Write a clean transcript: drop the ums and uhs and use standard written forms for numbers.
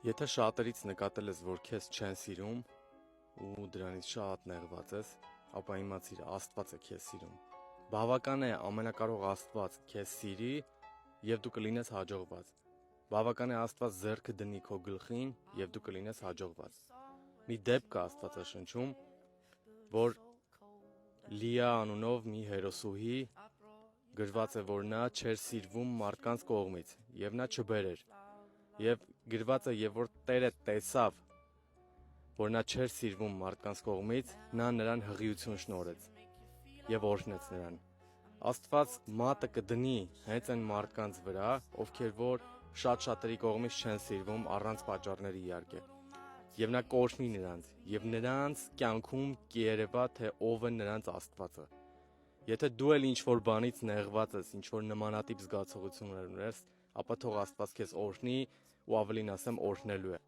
Եթե շատերից նկատել ես, որ քեզ չեն սիրում ու դրանից շատ նեղված ես, ապա իմացիր, Աստված է քեզ սիրում։ Բավական է ամենակարող Աստված քեզ սիրի եւ դու կլինես հաջողված։ Բավական է Աստված ձեռքը դնի քո գլխին եւ դու կլինես հաջողված։ Մի դեպք կա Աստվածաշնչում, որ Լիա անունով մի հերոսուհի գրված է, որ նա չէր սիրվում մարդկանց կողմից եւ նա չբերեր։ Եվ գրված է, եւ որ Տերը տեսավ, որ նա չէր սիրվում մարդկանց կողմից, նա նրան հղիություն շնորհեց եւ օրհնեց նրան։ Աստված մատը կդնի հենց այն մարդկանց վրա, ովքեր որ շատերի կողմից չեն սիրվում առանց պատճառների իհարկե։ Եվ նա կօրհնի նրանց, եւ նրանց կյանքում կերևա, թե ով է նրանց Աստվածը։ Եթե դու էլ ինչ-որ բանից նեղված ես, ինչ-որ նմանատիպ զգացողություններ ունես, ապա թող Աստված քեզ օրհնի ու ավելին ասեմ օրհնելու է։